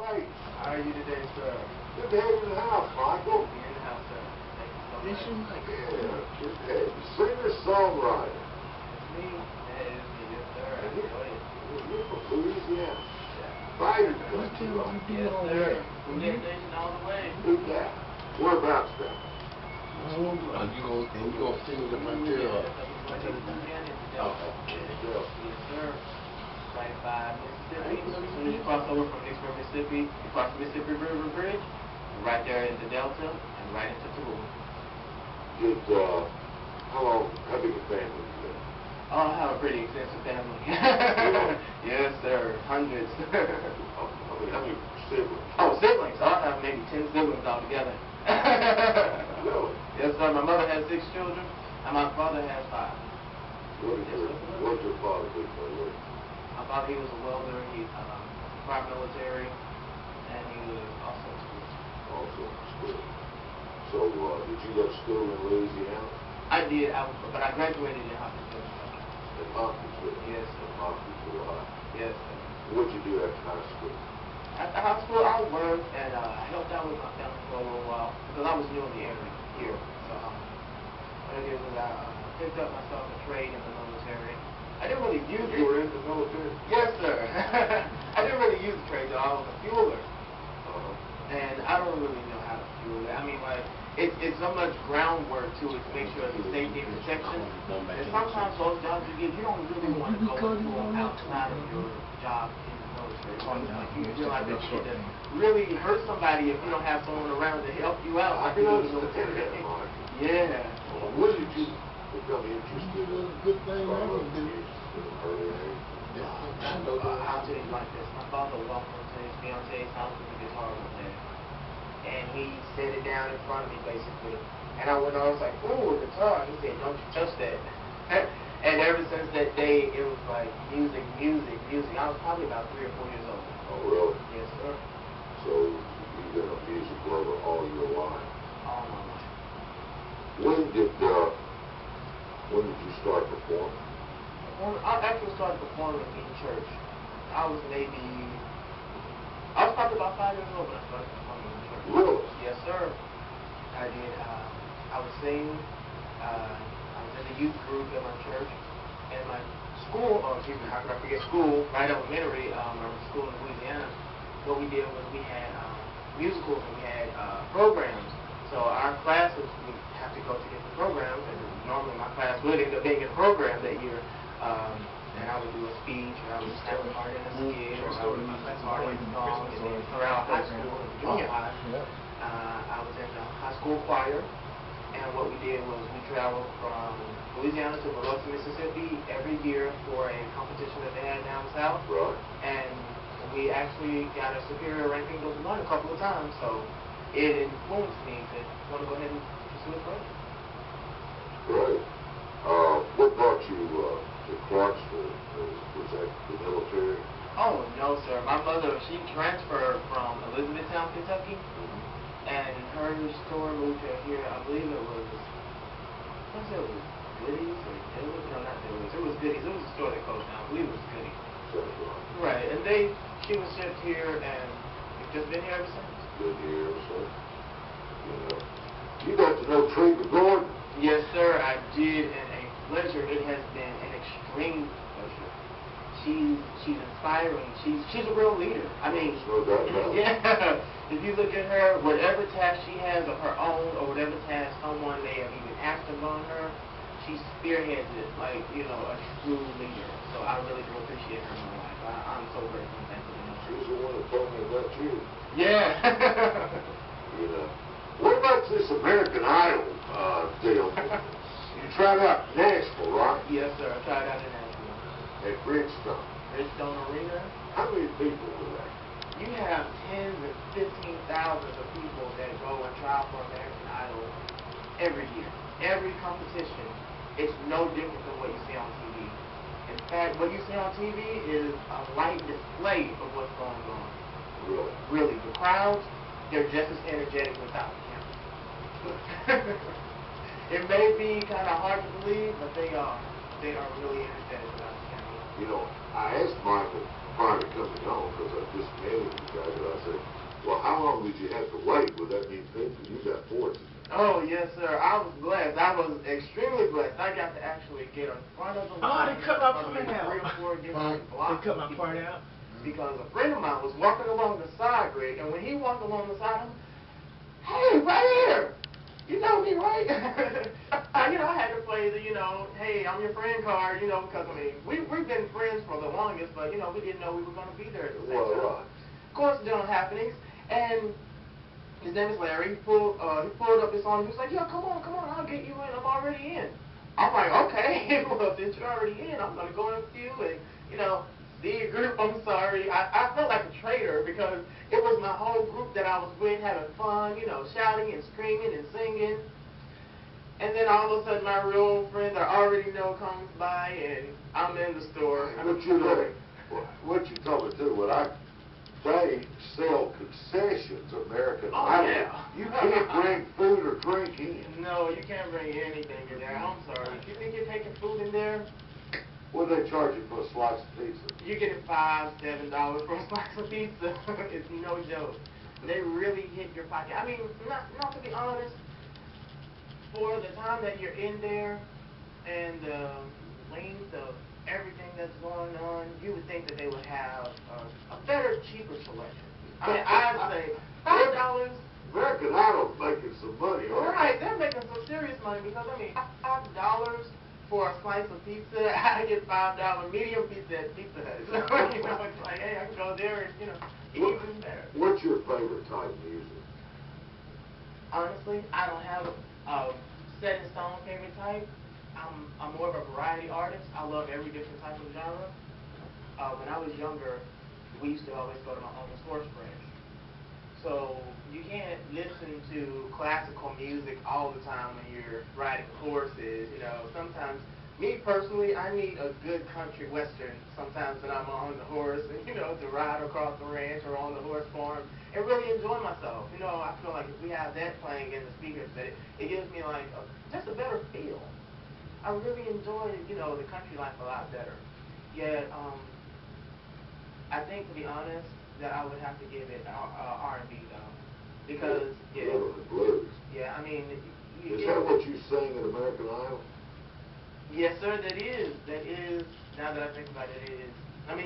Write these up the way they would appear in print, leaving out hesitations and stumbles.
face. How are you today, sir? Good to have you in the house, Michael. You're in the house, sir. Thank you so much. Yeah, good to have you. Singer-songwriter. It's me. That is me, yes, sir. Oh, yeah. You're from Louisiana. Yeah. Fighting country, right? Yes, sir. Food nation all the way. Who that? Whereabouts now? You gonna sing the frontier? Yes, sir. Right by Mississippi. As soon as you cross over from Vicksburg, Mississippi, you cross the Mississippi River Bridge, and right there in the Delta, and right into Tulum. How big a family do you have? Oh, I have a pretty extensive family. Yes, sir. Hundreds. How many siblings? Oh, siblings. I have maybe 10 siblings altogether. Really? Yes, sir. My mother has 6 children, and my father has 5. What did your father do for a living? My father, he was a welder. He prior military, and he was also in school. Also in school. So, did you go to school in Louisiana? I did, but I graduated in Hopkinsville. In Hopkinsville? Yes, sir. Hopkinsville High. Yes, sir. What did you do after high school? After high school, I worked and helped out with my family for a little while because I was new in the area here. So what I did was I picked up myself a trade in the military. I didn't really use it. You were in the military? Yes, sir. I didn't really use the trade though. I was a fueler. And I don't really know how to fuel it. I mean, like, it's so much groundwork to it to make sure the safety and protection. And sometimes those jobs you get, you don't really want to go into them outside of your job in the military. Like, you feel like that you could really hurt somebody if you don't have someone around to help you out. I Like can you do in the understand military. that, Mike. Yeah. When did you become interested in Good thing I early can do. age? I'll tell you like this. My father walked into his fiance's house with a guitar one day. And he set it down in front of me, basically. And I went on, I was like, ooh, a guitar. He said, don't you touch that. And ever since that day, it was like music. I was probably about 3 or 4 years old. Oh, really? Yes, sir. So, you've been a music lover all your life. All my life. When did you start performing? I actually started performing in church. I was probably about 5 years old when I started performing in church. Really? Yes, sir. I did. I was singing. I was in the youth group in my church. And my school, how could I forget school, right elementary, school in Louisiana, what we did was we had musicals and we had programs. So our classes would have to go to different programs, and normally my class would end up being in a program that year. And I would do a speech, or I would have a part in a skit, or I would have a part in a song. And then throughout high school and junior high, I was in the high school choir. And what we did was we traveled from Louisiana to Biloxi, Mississippi every year for a competition that they had down south. Right. And we actually got a superior ranking of 1 a couple of times. So it influenced me to want to go ahead and pursue it further. Great. What brought you to Clarksville? Was that the military? Oh, no, sir. My mother, she transferred from Elizabethtown, Kentucky. And her store moved her here, I believe it was Goodies or Dillard's? No, not Dillard's. It was Goodies. It was a store that closed down. I believe it was Goodies. Right. And she was shipped here, and we've just been here ever since. Been here ever since. You got to know Treva Gordon? Yes, sir, I did, and a pleasure. It has been an extreme pleasure. She's inspiring. She's a real leader. I mean, no doubt about it. Yeah. If you look at her, whatever task she has of her own, or whatever task someone may have even asked upon her, she spearheads it like, a true leader. So I really do appreciate her in my life. I'm so grateful and thankful to her. She's the one that told me about you. Yeah. What about this American Idol deal? You tried out in Nashville, right? Yes, sir. I tried out in Nashville. At Bridgestone. Bridgestone Arena. How many people were there? You have tens and 15,000 of people that go and try for American Idol every year. Every competition, it's no different than what you see on TV. In fact, what you see on TV is a light display of what's going on. Really? Really. The crowds, they're just as energetic without the camera. It may be kind of hard to believe, but they are. They are really energetic without the camera. I asked Michael prior to coming on, because I just met him, the guy that I said, well, how long did you have to wait with that many people? You got 40. Oh, yes, sir. I was blessed. I was extremely blessed. I got to actually get in front of the line. They cut my probably part out. 3 or 4 different They blocks. cut my part out. Because a friend of mine was walking along the side, Greg, and when he walked along the side, I'm, hey, right here! You know me, right? I had to play the, hey, I'm your friend card, because, we've been friends for the longest, but, we didn't know we were going to be there at the same time. Right. Coincidental happenings, and his name is Larry. He pulled up his arm. He was like, yeah, come on, I'll get you in. I'm already in. I'm like, okay, well, since you're already in, I'm going to go in with you and, see your group. I'm sorry. I felt like a traitor because it was my whole group that I was with having fun, shouting and screaming and singing. And then all of a sudden, my real friend that I already know comes by, and I'm in the store. What you told me too, they sell concessions, American Idol. Yeah. You can't bring food or drink in. No, you can't bring anything in there. I'm sorry. If you think you're taking food in there, What do they charge you for a slice of pizza? you're getting $5, $7 for a slice of pizza. It's no joke. They really hit your pocket. Not to be honest, for the time that you're in there and the length of everything that's going on, you would think that they would have a better, cheaper selection. I'd say $4. American Idol's making some money, Right, they're making some serious money because, $5 for a slice of pizza, I get $5 medium pizza at Pizza Hut. So, it's like, hey, I can go there and, eat even better. What's your favorite type of music? Honestly, I don't have a set in stone favorite type. I'm more of a variety artist. I love every different type of genre. When I was younger, we used to always go to my uncle's horse ranch. So you can't listen to classical music all the time when you're riding horses. Sometimes, me personally, I need a good country western sometimes when I'm on the horse, and, to ride across the ranch or on the horse farm and really enjoy myself. I feel like if we have that playing in the speakers, that it gives me like just a better feel. I really enjoy, the country life a lot better. Yet, I think, to be honest, that I would have to give it R&B though, because Blues. yeah, Is that what you sing at American Idol? Yes, sir. That is. Now that I think about it, it is.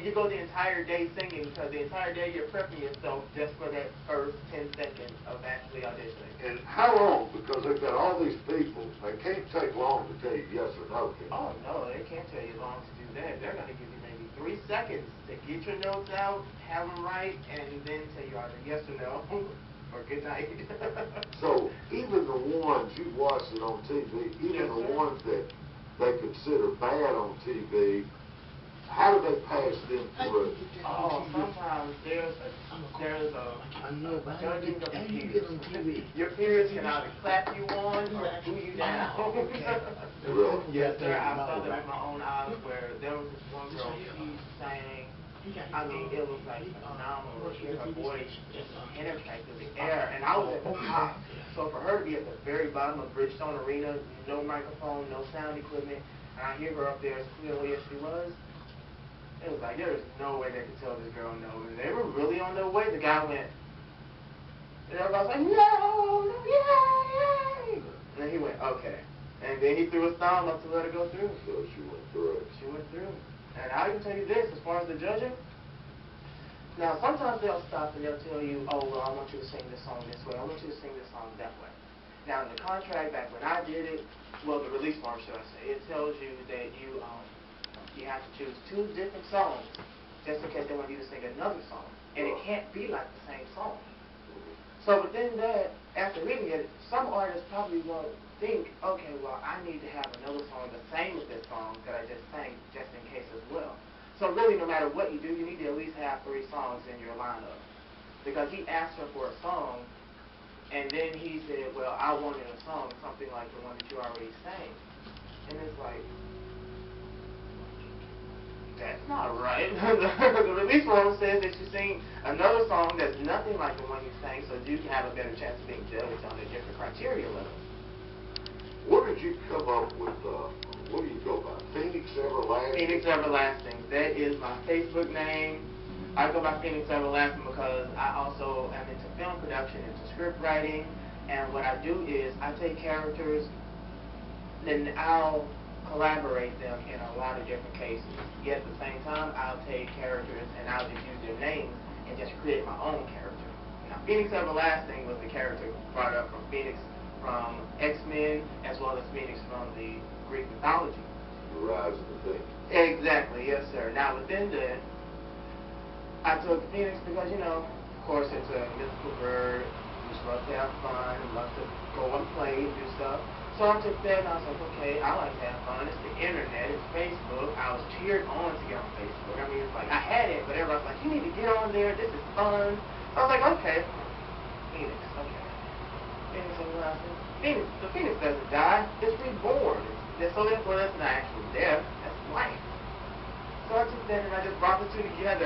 You go the entire day singing because the entire day you're prepping yourself just for that first 10 seconds of actually auditioning. And how long? Because they've got all these people. They can't take long to tell you yes or no. Oh no, they can't tell you long to do that. They're going to give you maybe 3 seconds to get your notes out, have them right, and then tell you either yes or no or good night. So even the ones you've watched it on TV, even the ones that they consider bad on TV, how do they pass them through? Oh, sometimes there's a judging of the peers. Your peers can either clap you on or boo you down. Really? Yes, sir. I saw that with my own eyes where there was this one girl, she sang, it was like phenomenal. Her voice just penetrated through the air, and I was at the top. So for her to be at the very bottom of Bridgestone Arena, no microphone, no sound equipment, and I hear her up there as clearly as she was, it was like, there was no way they could tell this girl no. And they were really on their way. The guy went, and everybody was like, no, yay! And then he went, okay. And then he threw his thumb up to let her go through. So she went through. She went through. And I can tell you this, as far as the judging, now sometimes they'll stop and they'll tell you, oh, well, I want you to sing this song this way. I want you to sing this song that way. Now, in the contract, back when I did it, well, the release form, should I say, it tells you that you have to choose 2 different songs just in case they want you to sing another song. And it can't be like the same song. So within that, after reading it, some artists probably won't think, okay, well, I need to have another song the same as this song that I just sang just in case as well. So really, no matter what you do, you need to at least have 3 songs in your lineup. Because he asked her for a song, and then he said, well, I wanted a song, something like the one that you already sang. And it's like, that's not right. The release form says that you sing another song that's nothing like the one you sang, so you can have a better chance of being judged on a different criteria level. What did you come up with? What do you go by? Phoenix Everlasting? Phoenix Everlasting. That is my Facebook name. I go by Phoenix Everlasting because I also am into film production, into script writing, and what I do is I take characters, then I'll collaborate them in a lot of different cases. Yet at the same time, I'll take characters and I'll just use their names and just create my own character. Now, Phoenix Everlasting was the character brought up from Phoenix from X-Men, as well as Phoenix from the Greek mythology. The rise of the Phoenix. Exactly, yes, sir. Now, within that, I took Phoenix because, of course, it's a mythical bird. We just love to have fun, love to go and play and do stuff. So I took that and I was like, okay, I like to have fun. It's the internet, it's Facebook. I was cheered on to get on Facebook. I mean, it's like, I had it, but everybody's like, you need to get on there, this is fun. So I was like, okay, Phoenix, okay. Phoenix Everlasting. Phoenix, the Phoenix doesn't die, it's reborn. So therefore, that's not actually death, that's life. So I took that and I just brought the two together.